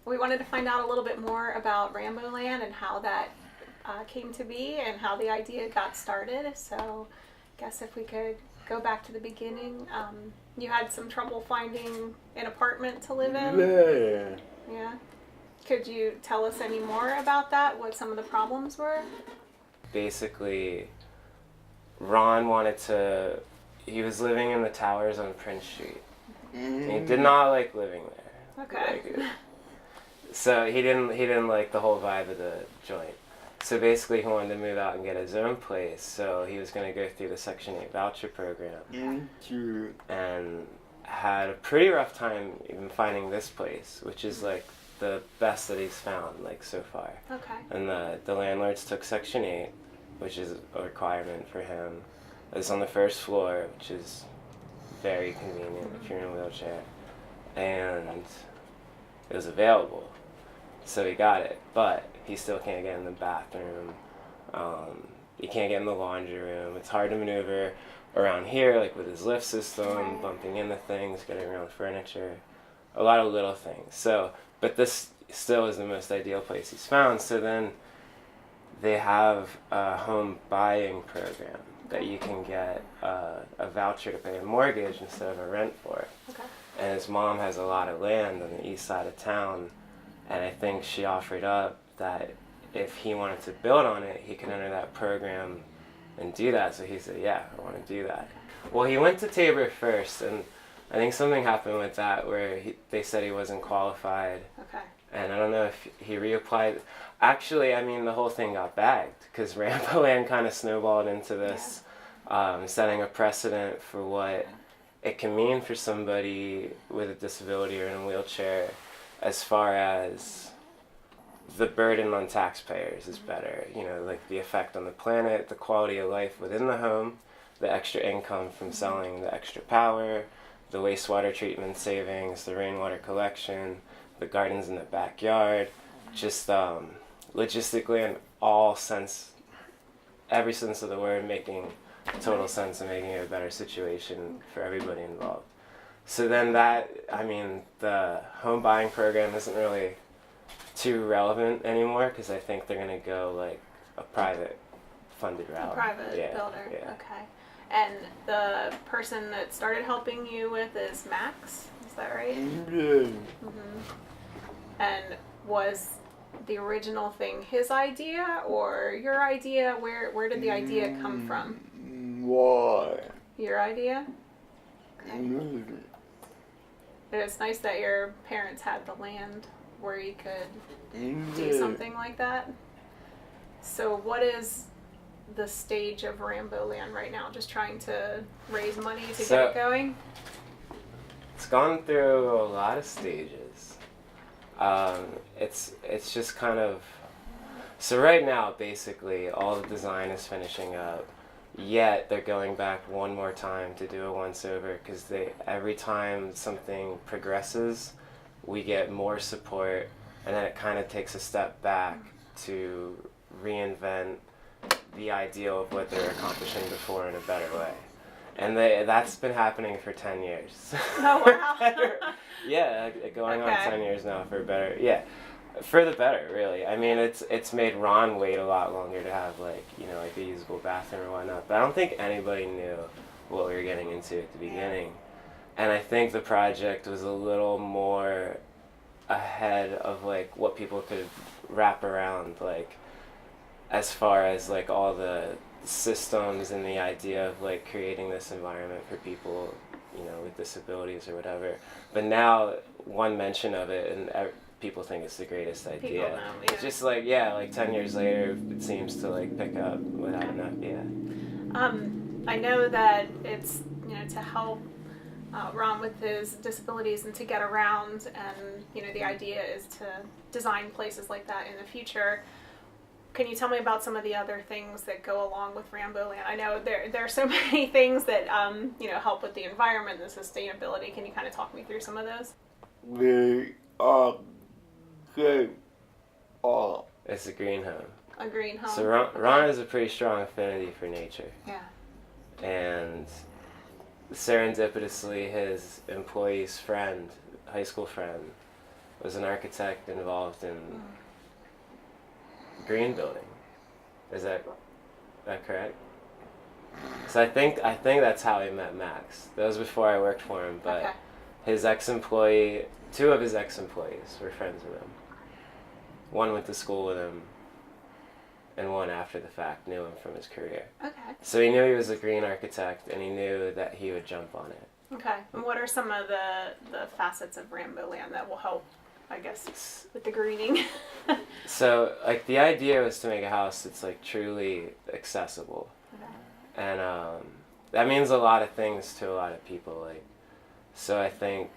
we wanted to find out a little bit more about Ramboland and how that came to be and how the idea got started. So I guess if we could go back to the beginning. You had some trouble finding an apartment to live in? Yeah. Yeah. Could you tell us any more about that? What some of the problems were? Basically, Ron wanted to, he was living in the towers on Prince Street. And he did not like living there. Okay. So he didn't like the whole vibe of the joint. So basically he wanted to move out and get his own place. So he was going to go through the Section 8 voucher program. And had a pretty rough time even finding this place, which is like the best that he's found like so far. Okay. And the landlords took Section 8, which is a requirement for him. It's on the first floor, which is very convenient if you're in a wheelchair. And it was available. So he got it, but he still can't get in the bathroom. He can't get in the laundry room. It's hard to maneuver around here, like with his lift system, bumping into things, getting around furniture, a lot of little things. So, but this still is the most ideal place he's found. So then they have a home buying program that you can get a voucher to pay a mortgage instead of a rent for it. Okay. And his mom has a lot of land on the east side of town, and I think she offered up that if he wanted to build on it, he could enter that program and do that. So he said, yeah, I want to do that. Well, he went to Tabor first, and I think something happened with that where they said he wasn't qualified. Okay. And I don't know if he reapplied. Actually, I mean, the whole thing got bagged because Ramboland kind of snowballed into this, setting a precedent for what it can mean for somebody with a disability or in a wheelchair, as far as the burden on taxpayers is better. You know, like the effect on the planet, the quality of life within the home, the extra income from selling the extra power, the wastewater treatment savings, the rainwater collection, the gardens in the backyard, just logistically in all sense, every sense of the word, making total sense and making it a better situation for everybody involved. So then that, I mean, the home buying program isn't really too relevant anymore because I think they're going to go like a private funded route. A private builder. Yeah. Okay. And the person that started helping you with is Max, is that right? And was the original thing his idea or your idea? Where did the idea come from? Why? Your idea? Okay. It's nice that your parents had the land where you could do something like that. So what is the stage of Ramboland right now? Just trying to raise money to get it going? It's gone through a lot of stages. It's just kind of, so right now basically all the design is finishing up, yet they're going back one more time to do a once over because every time something progresses we get more support, and then it kind of takes a step back to reinvent the ideal of what they're accomplishing before in a better way. And that's been happening for 10 years. Oh, wow. Yeah, going on 10 years now for better. Yeah, for the better, really. I mean, it's made Ron wait a lot longer to have, like, you know, like a usable bathroom or whatnot. But I don't think anybody knew what we were getting into at the beginning. And I think the project was a little more ahead of, like, what people could wrap around, like, as far as, like, all the systems and the idea of, like, creating this environment for people, you know, with disabilities or whatever. But now, one mention of it, and people think it's the greatest idea. People know, yeah. It's just, like, 10 years later, it seems to, like, pick up without enough, I know that it's, you know, to help Ron with his disabilities and to get around, and, you know, the idea is to design places like that in the future. Can you tell me about some of the other things that go along with Ramboland? I know there are so many things that, you know, help with the environment and sustainability. Can you kind of talk me through some of those? They are good. It's a green home. A green home. So Ron has a pretty strong affinity for nature. Yeah. And serendipitously, his employee's friend, high school friend, was an architect involved in green building. Is that correct? So I think that's how I met Max. That was before I worked for him, but Okay. his ex-employee, 2 of his ex-employees were friends with him. One went to school with him, and one after the fact knew him from his career. Okay. So he knew he was a green architect, and he knew that he would jump on it. Okay. And what are some of the facets of Ramboland that will help, I guess, with the greening? So, like, the idea was to make a house that's, like, truly accessible. Okay. And that means a lot of things to a lot of people. Like, so I think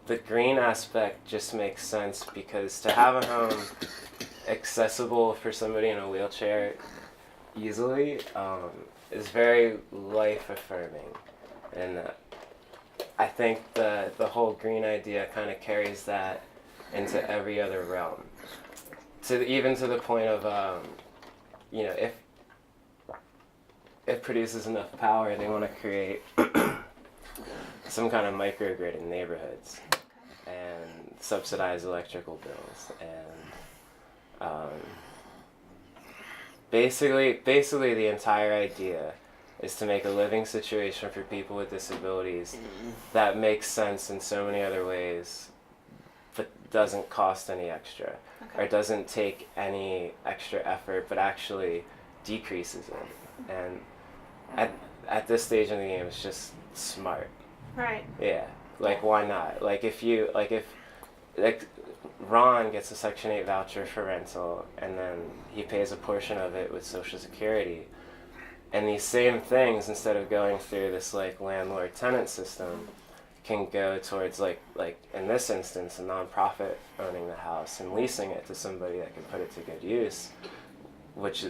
the green aspect just makes sense because to have a home accessible for somebody in a wheelchair easily is very life affirming. And I think the whole green idea kind of carries that into every other realm. Even to the point of, you know, if it produces enough power, they want to create some kind of microgrid in neighborhoods and subsidize electrical bills. And basically the entire idea is to make a living situation for people with disabilities that makes sense in so many other ways, but doesn't cost any extra, or doesn't take any extra effort, but actually decreases it. And at this stage in the game, it's just smart. Right. Yeah. Like, why not? Like, if Ron gets a Section 8 voucher for rental, and then he pays a portion of it with Social Security, and these same things, instead of going through this, like, landlord-tenant system, can go towards, like in this instance, a nonprofit owning the house and leasing it to somebody that can put it to good use, which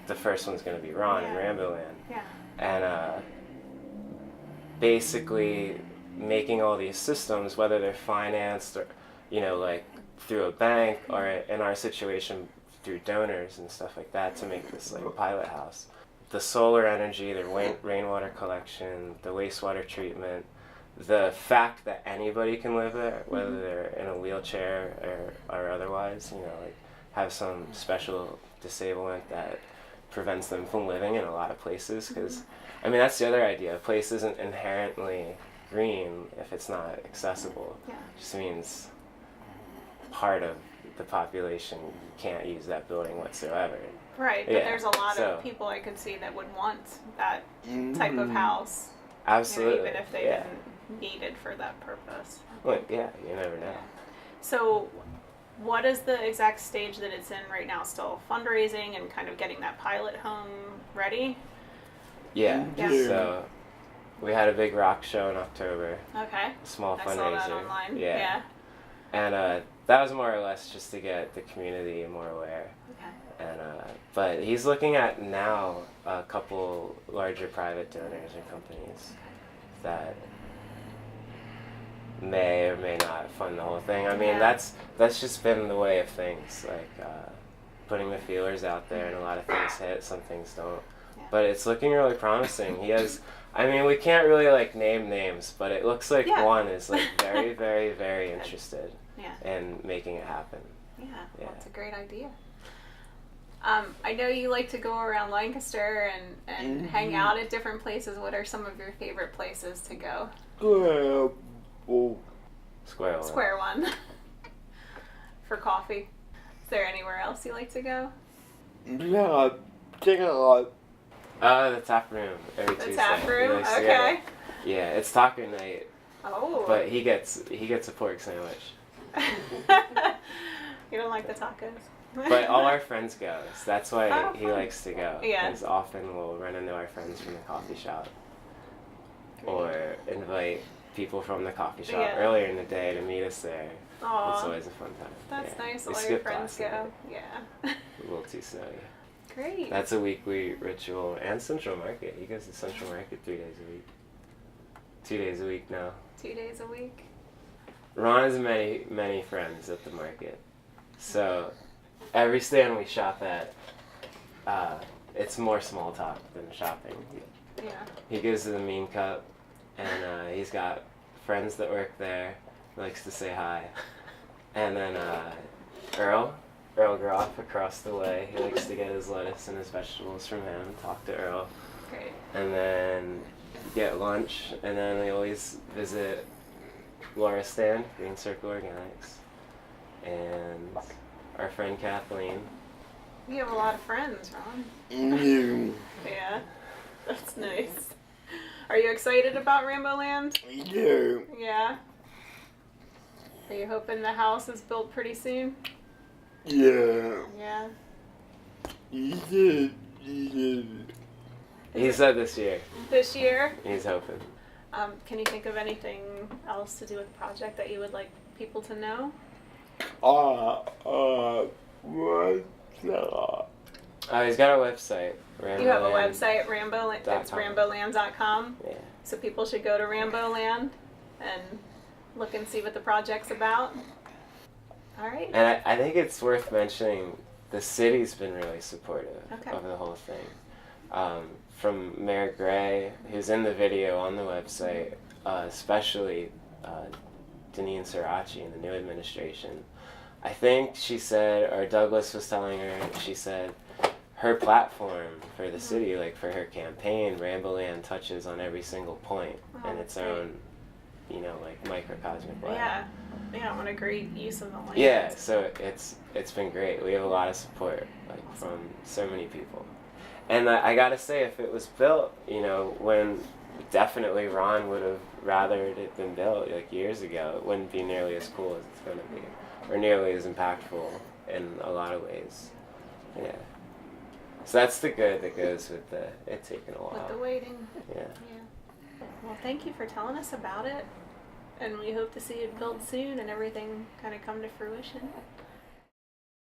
the first one's going to be Ron in Ramboland. Yeah. And basically making all these systems, whether they're financed or, you know, like through a bank, or in our situation through donors and stuff like that, to make this like a pilot house. The solar energy, the rainwater collection, the wastewater treatment, the fact that anybody can live there, whether they're in a wheelchair or otherwise, you know, like have some special disablement that prevents them from living in a lot of places. Because, I mean, that's the other idea. A place isn't inherently green if it's not accessible. Yeah. It just means part of the population can't use that building whatsoever. Right, but Yeah, there's a lot so- of people I could see that would want that type of house, Absolutely. even if they didn't need it for that purpose. Look, yeah, you never know. So, what is the exact stage that it's in right now? Still fundraising and kind of getting that pilot home ready? Yeah. Yeah. So we had a big rock show in October, Okay. a small I fundraiser. saw that online. Yeah. And that was more or less just to get the community more aware. Okay. And but he's looking at now a couple larger private donors and companies that may or may not fund the whole thing. I mean, Yeah. that's just been the way of things, like putting the feelers out there, and a lot of things hit, some things don't. Yeah. But it's looking really promising. He has, I mean, we can't really like name names, but it looks like one is like very, very, very interested in making it happen. Yeah, Yeah. Well, that's a great idea. I know you like to go around Lancaster and hang out at different places. What are some of your favorite places to go? Square one. Square One. For coffee. Is there anywhere else you like to go? Yeah, take a lot. The tap room every The Tuesday. tap He room? likes to go Okay. there. Yeah, it's taco night, Oh. but he gets a pork sandwich. You don't like the tacos? But all our friends go, so that's why Oh, he fun. likes to go. Yeah. Because often we'll run into our friends from the coffee shop, or invite people from the coffee shop Yeah. earlier in the day to meet us there. It's Aw, always a fun time. that's Yeah. nice. We All your skipped friends last go. night. Yeah. A little too snowy. Great. That's a weekly ritual. And Central Market. He goes to Central Market 3 days a week. 2 days a week now. 2 days a week. Ron has many friends at the market. So every stand we shop at, it's more small talk than shopping. Yeah. He goes to the Mean Cup, and he's got friends that work there, likes to say hi. And then Earl Groff across the way. He likes to get his lettuce and his vegetables from him. Talk to Earl. Great. And then get lunch. And then we always visit Laura's stand, Green Circle Organics. And our friend Kathleen. You have a lot of friends, Ron. Yeah. Yeah, that's nice. Are you excited about Ramboland? Yeah. Yeah. Are you hoping the house is built pretty soon? Yeah. Yeah. He did. He said this year. This year? He's hoping. Can you think of anything else to do with the project that you would like people to know? What's that? Oh, he's got a website. You have a Ramboland. website, Ramboland. It's .com. Ramboland.com. Yeah. So people should go to Ramboland and look and see what the project's about. All right. And I think it's worth mentioning the city's been really supportive Okay. of the whole thing. From Mayor Gray, who's in the video on the website, especially Deneen Sirachi in the new administration. I think she said, or Douglas was telling her, she said her platform for the city, like for her campaign, Ramboland touches on every single point in its own, like microcosmic way. Yeah. Yeah, what a great use of the land. Yeah, so it's been great. We have a lot of support, like from so many people. And I gotta say, if it was built, when definitely Ron would have rathered it been built like years ago, it wouldn't be nearly as cool as it's gonna be, or nearly as impactful in a lot of ways. Yeah. So that's the good that goes with it taking a while. With the waiting. Yeah. Yeah. Well, thank you for telling us about it. And we hope to see it built soon and everything kind of come to fruition.